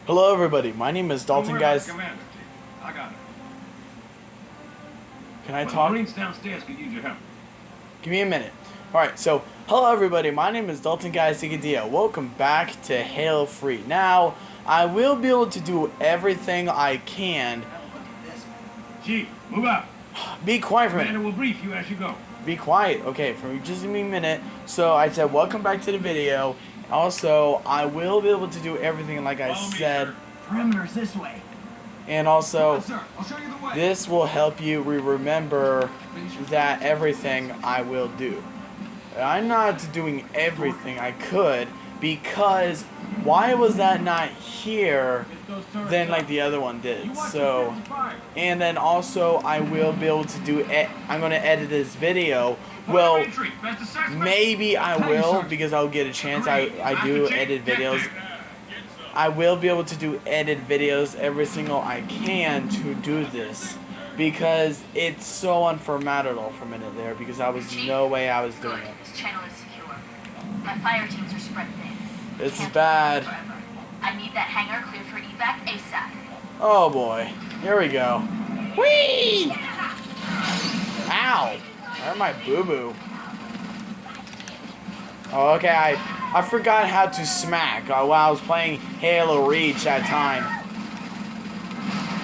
Hello everybody, my name is Dalton, guys. Commander. I got it. Can I The talk? Marines downstairs could use your help. Give me a minute. Alright, so, hello everybody, my name is Dalton Guys Zigadia. Welcome back to Halo Free. Now, I will be able to do everything I can. Chief, move out. Be quiet for a Commander minute. will brief you as you go. Be quiet. Okay, for just give me a minute. So, I said welcome back to the video. Also, I will be able to do everything like I Follow me, said. sir. Perimeter's this way. And also, Sir, I'll show you the way. this will help you remember that everything I will do. I'm not doing everything I could because why was that not here than like the other one did? So, and then also I will be able to do I'm going to edit this video. Well, maybe I will because I'll get a chance. I do edit videos. I will be able to do edit videos every single I can to do this because it's so unformatable for a minute there because I was no way I was doing it. This channel is secure. My fire teams are spread thin. This is Can't bad. forever. I need that hangar cleared for evac ASAP. Oh boy. Here we go. Whee! Ow! Where's my boo-boo? Oh, okay, I forgot how to smack while I was playing Halo Reach that time.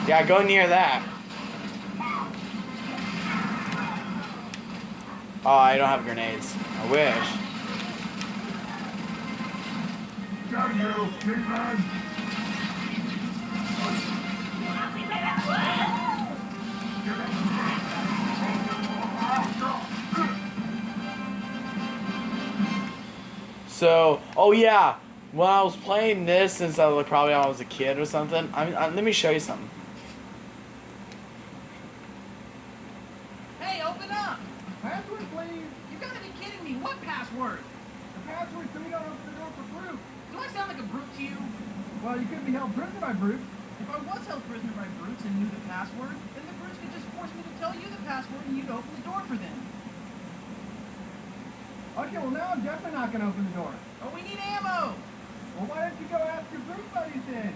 Yeah, go near that. Oh, I don't have grenades. I wish. Got you, big man. So, oh yeah, when I was playing this since I was probably when I was a kid or something, let me show you something. Hey, open up! Password, please. You gotta be kidding me. What password? The password so we don't open the door for brute. Do I sound like a brute to you? Well, you could be held prisoner by brute. If I was held prisoner by brutes and knew the password, then the brutes could just force me to tell you the password and you'd open the door for them. Okay, well now I'm definitely not going to open the door. Oh, we need ammo! Well, why don't you go ask your brute buddies then?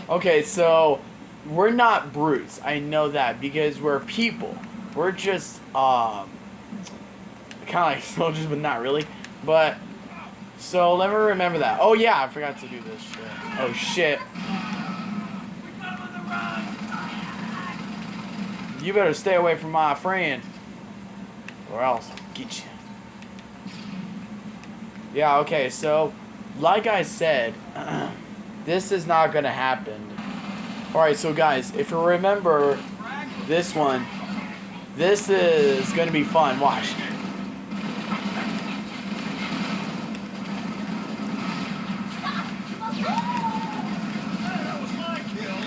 Okay, so we're not brutes. I know that because we're people. We're just kind of like soldiers, but not really. But so let me remember that. Oh yeah, I forgot to do this shit. Oh shit. You better stay away from my friend, or else I'll get you. Yeah, okay, so, like I said, this is not gonna happen. Alright, so guys, if you remember this one, this is gonna be fun. Watch. That was my kill.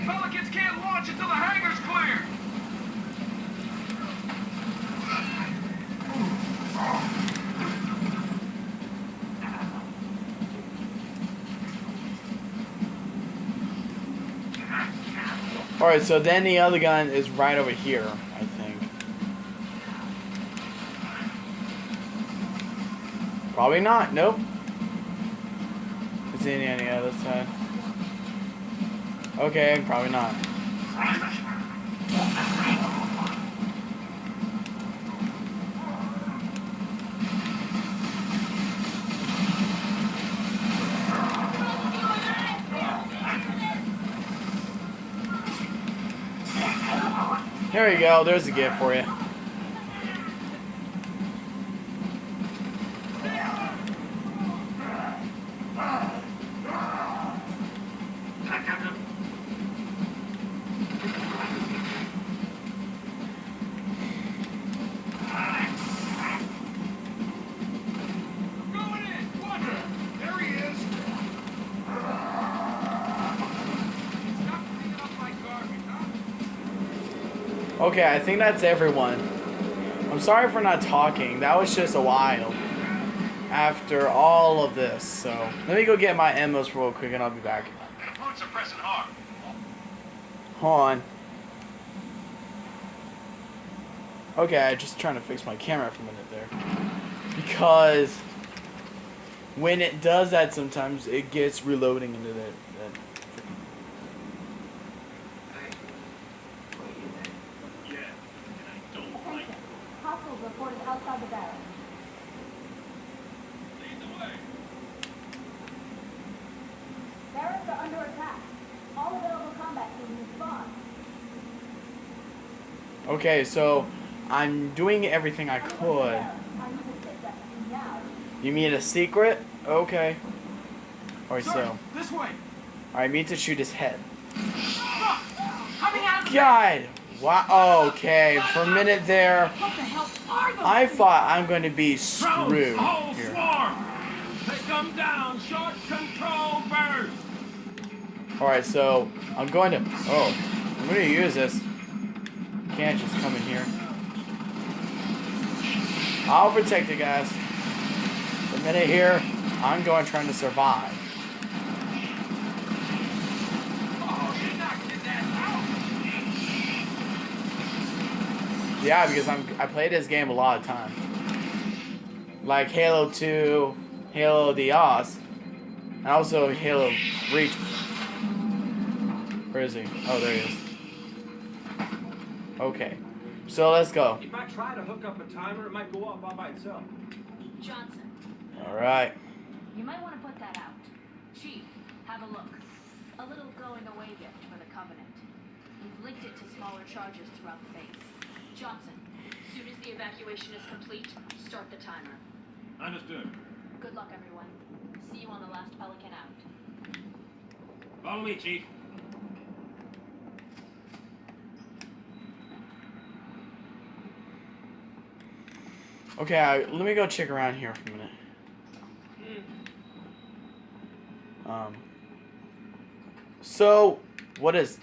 Pelicans can't launch until the hangar's clear. Alright, so then the other gun is right over here, I think. Probably not, nope. Is it any other side? Okay, probably not. There you go, there's a gift for you. Going in. Watch him. There he is. Stop cleaning up my garbage, huh? Okay, I think that's everyone. I'm sorry for not talking. That was just a while. after all of this. So let me go get my emmos real quick and I'll be back. The brutes are pressing hard. Hold on. Okay, I just trying to fix my camera for a minute there. Because when it does that sometimes it gets reloading into that Yeah, and I don't like it. Hostiles reported outside the barracks. Lead the way. Barracks are under attack. All available combat teams respond. Okay, so I'm doing everything I could. I need to sit that now. You mean a secret? Okay. Alright, so. Sergeant, this way. I need to shoot his head. Coming out of the God! Wow, okay. For a minute there, What the hell are those? I thought I'm going to be Drones, screwed the whole here. swarm. Take them down. Short control burst. Alright, so I'm going to. Oh, I'm going to use this. Can't just come in here. I'll protect you guys. For a minute here, I'm going trying to survive. Oh, she knocked his ass out. Yeah, because I played this game a lot of times. Like Halo 2, Halo Diaz, and also Halo Reach. Where is he? Oh, there he is. Okay, so let's go. If I try to hook up a timer, it might go off all by itself. Johnson, All right. you might want to put that out. Chief, have a look. A little going away gift for the Covenant. We've linked it to smaller charges throughout the base. Johnson, as soon as the evacuation is complete, start the timer. Understood. Good luck, everyone. See you on the last Pelican out. Follow me, Chief. Okay, let me go check around here for a minute. So, what is...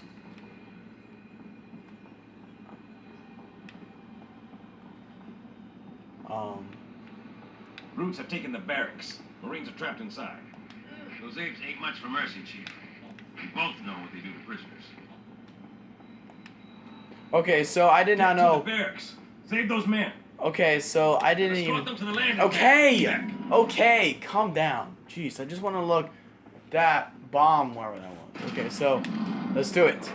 Brutes have taken the barracks. Marines are trapped inside. Those apes ain't much for mercy, Chief. We both know what they do to prisoners. Okay, so I did not Get to know... the barracks. Save those men. Okay, so I didn't Escort even... them to the landing Okay! pad. Okay, calm down. Jeez, I just want to look that bomb wherever that was. Okay, so let's do it.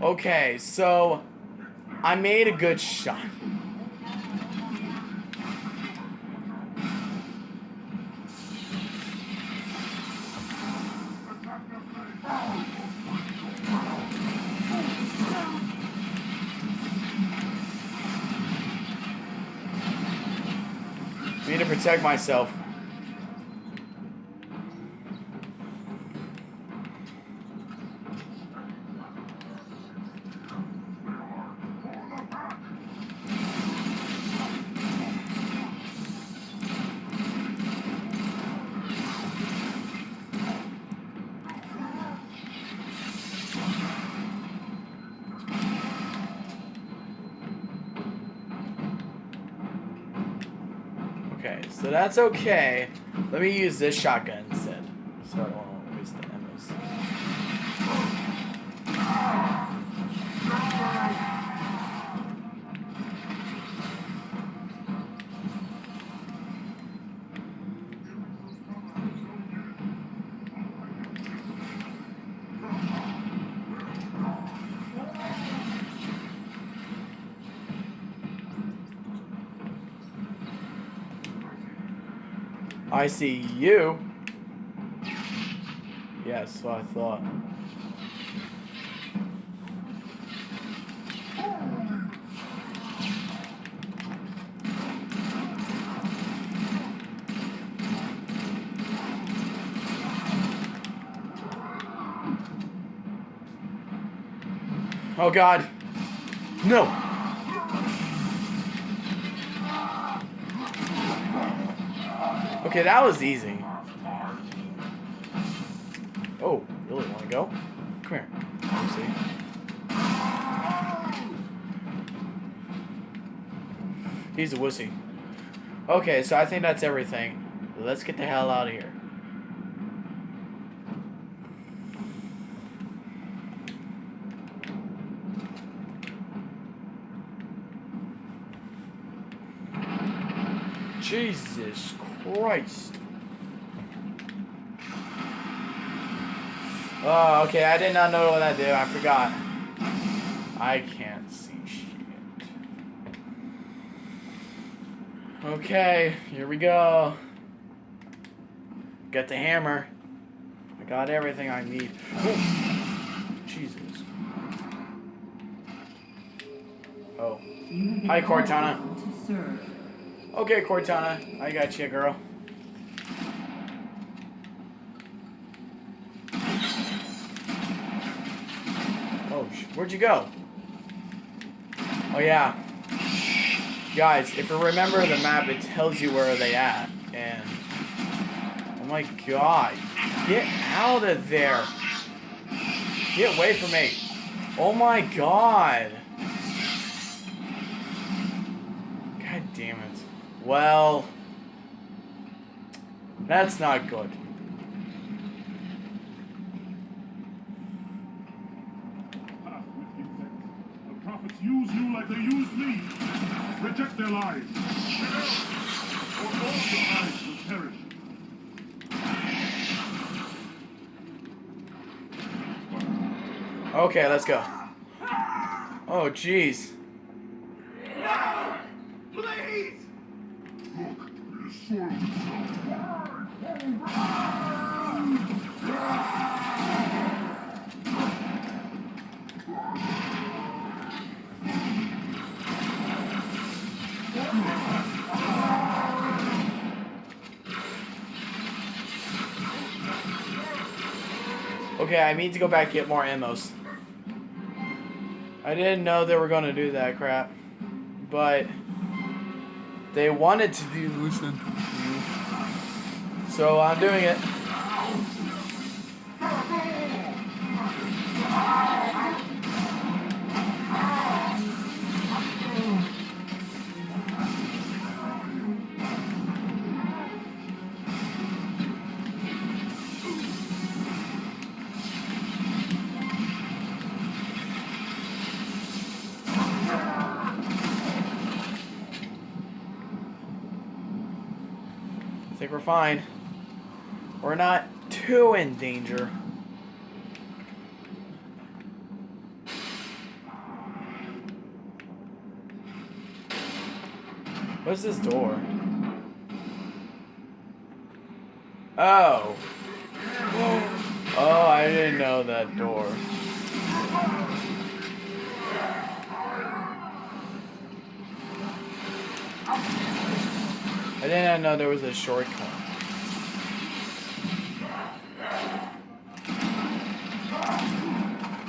Okay, so I made a good shot. I need to protect myself. Okay, so that's okay. Let me use this shotgun instead. So I won't waste the ammos. I see you. Yes, what I thought. Oh God. No. Okay, that was easy. Oh, really want to go? Come here. Wussy. He's a wussy. Okay, so I think that's everything. Let's get the hell out of here. Jesus Christ. Oh, okay, I did not know what that did. I forgot. I can't see shit. Okay, here we go. Got the hammer. I got everything I need. Ooh. Jesus. Oh. Hi, Cortana. Okay, Cortana. I got you, girl. Oh, where'd you go? Oh, yeah. Guys, if you remember the map, it tells you where they at. And... oh my god. Get out of there. Get away from me. Oh my god. God damn it. Well... that's not good. The prophets use you like they used me. Reject their lies. Or all your lives will perish. Okay, let's go. Oh, jeez. No! Please! Look, it is so. Okay, I need to go back and get more ammos. I didn't know they were gonna do that crap. But they wanted to do listen. So I'm doing it. I think we're fine. We're not too in danger. What's this door? Oh. Oh, I didn't know that door. I didn't know there was a shortcut.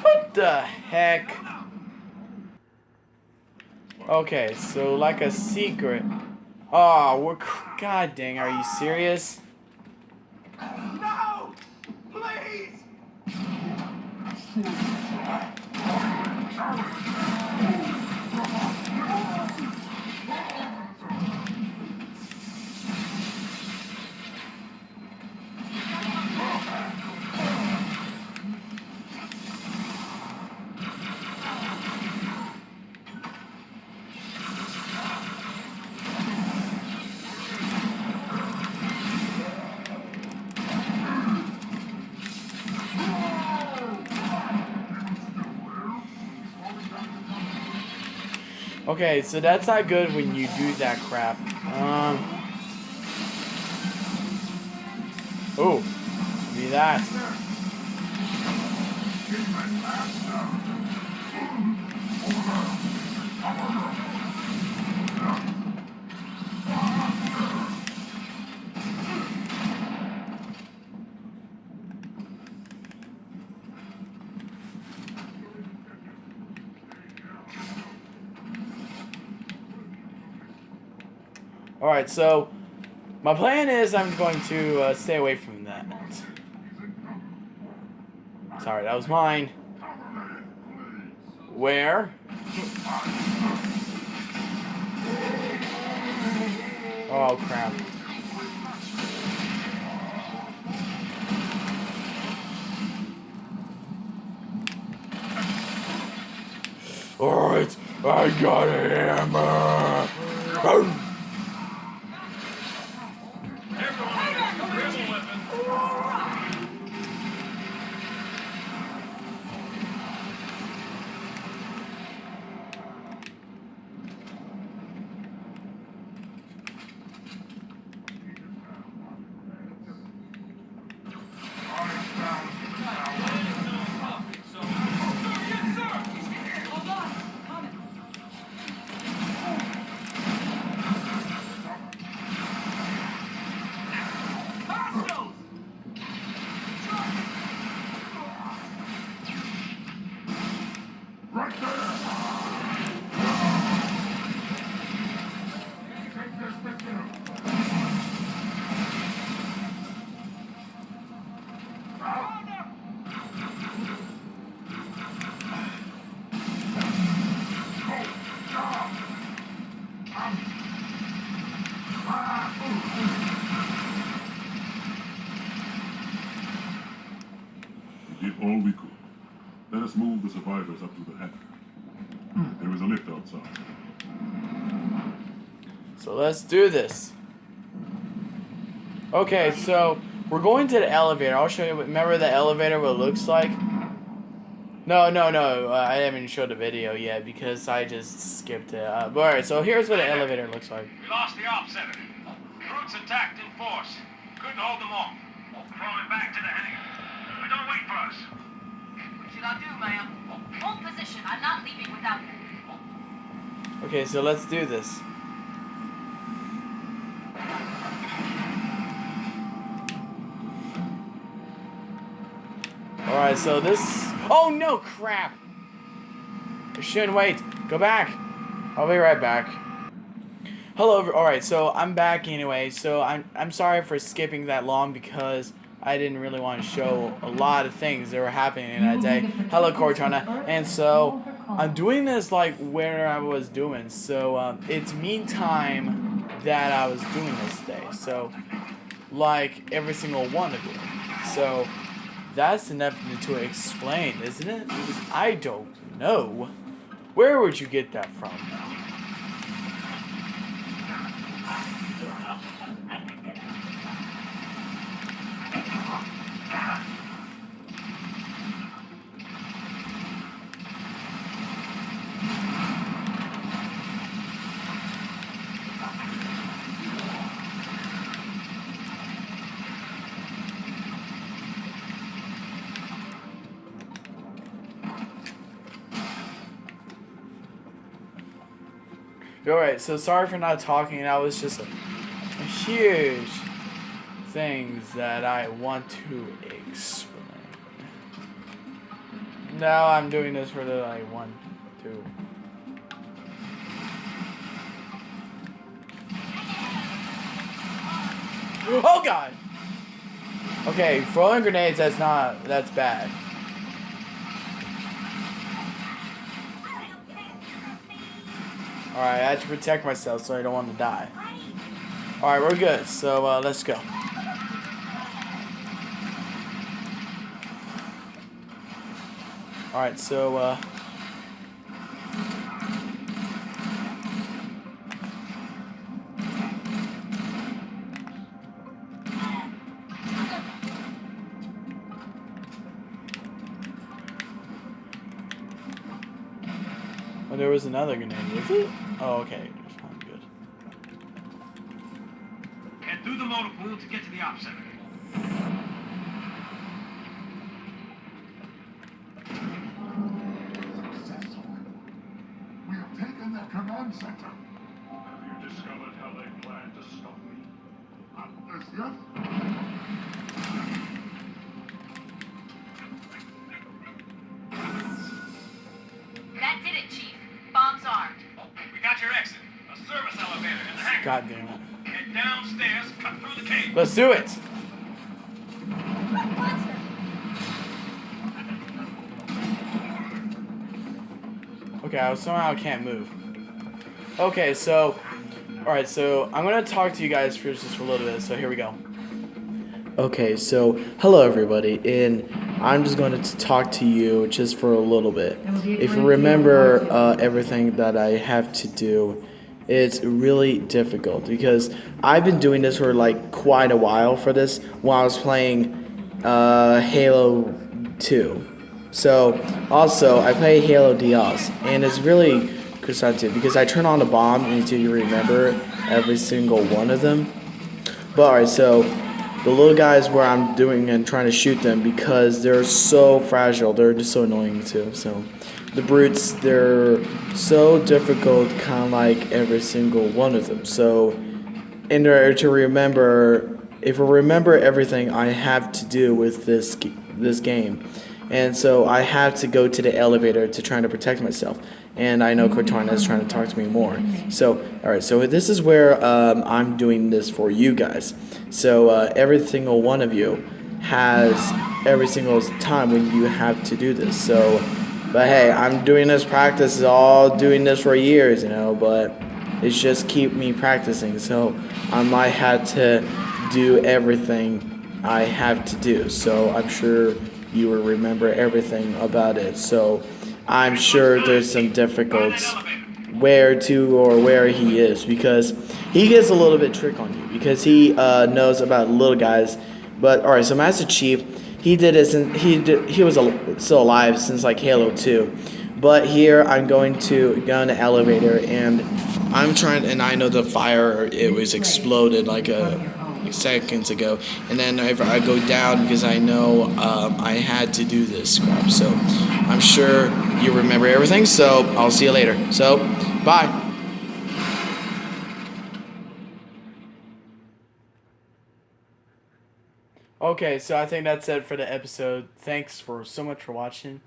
What the heck? Okay, so like a secret. Oh, we're... god dang, are you serious? No! Please! Okay, so that's not good when you do that crap. Oh, be that. Alright, so my plan is I'm going to stay away from that. Sorry, that was mine. Where? Oh crap. Alright, I got a hammer. Everyone, grab a weapon. Right there! Take this with you. We did all we could. Let us move the survivors up to the hangar. There is a lift outside. So let's do this. Okay, so we're going to the elevator. I'll show you. Remember the elevator, what it looks like? No. I haven't showed the video yet because I just skipped it. Alright, so here's what the elevator looks like. We lost the op center. Brutes attacked in force. Couldn't hold them off. Crawling back to the hangar. But don't wait for us. What should I do, ma'am? Hold position. I'm not leaving without you. Okay, so let's do this. Alright, so this... Oh no, crap! I shouldn't wait. Go back. I'll be right back. Hello, alright, so I'm back anyway. So I'm sorry for skipping that long because I didn't really want to show a lot of things that were happening in that day. Hello, Cortana. And so I'm doing this like where I was doing. So it's meantime that I was doing this day. So like every single one of it. So that's enough to explain, isn't it? Because I don't know. Where would you get that from? Alright, so sorry for not talking. That was just a huge things that I want to explain. Now I'm doing this for the like 1, 2. Oh god! Okay, throwing grenades, that's bad. Alright, I have to protect myself so I don't want to die. Alright, we're good, so let's go. Alright, so oh, there was another grenade, was it? Oh, okay. There's one, good. Head through the motor pool to get to the op center. Successful. We have taken their command center. Have you discovered how they plan to stop me? As yet, That did it, Chief. Bombs armed. We got your exit. A service elevator in the hangar. God damn it. Head downstairs, cut through the cable. Let's do it! Okay, I somehow can't move. Okay, so, alright, so I'm going to talk to you guys for just for a little bit, so here we go. Okay, so hello everybody, and I'm just going to talk to you just for a little bit. If you remember everything that I have to do, it's really difficult because I've been doing this for like quite a while for this while I was playing Halo 2. So also I play Halo Diaz, and it's really crucial because I turn on the bomb until you remember every single one of them. But alright, so the little guys where I'm doing and trying to shoot them because they're so fragile, they're just so annoying too. So the brutes, they're so difficult, kind of like every single one of them. So in order to remember, if I remember everything I have to do with this game, and so I have to go to the elevator to try to protect myself. And I know Cortana is trying to talk to me more. So, alright, so this is where I'm doing this for you guys. So every single one of you has every single time when you have to do this. So, but hey, I'm doing this practice, all doing this for years, you know, but it's just keep me practicing. So I might have to do everything I have to do. So I'm sure you will remember everything about it. So I'm sure there's some difficulties where to or where he is, because he gets a little bit trick on you because he knows about little guys. But alright, so Master Chief, he did it since he was still alive since like Halo 2. But here I'm going to go in the elevator, and I'm trying, and I know the fire, it was exploded like seconds ago, and then I go down because I know I had to do this crap. So I'm sure you remember everything, so I'll see you later. So bye. Okay, so I think that's it for the episode. Thanks for so much for watching.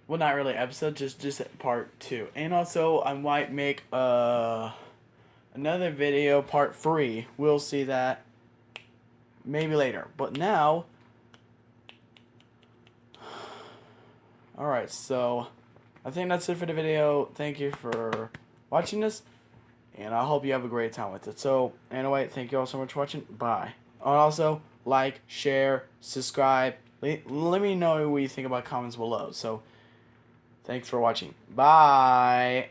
Well, not really episode, just part 2. And also I might make another video, part 3. We'll see that maybe later. But now, alright, so I think that's it for the video. Thank you for watching this, and I hope you have a great time with it. So anyway, thank you all so much for watching. Bye. And also, like, share, subscribe. Let me know what you think about comments below. So thanks for watching. Bye.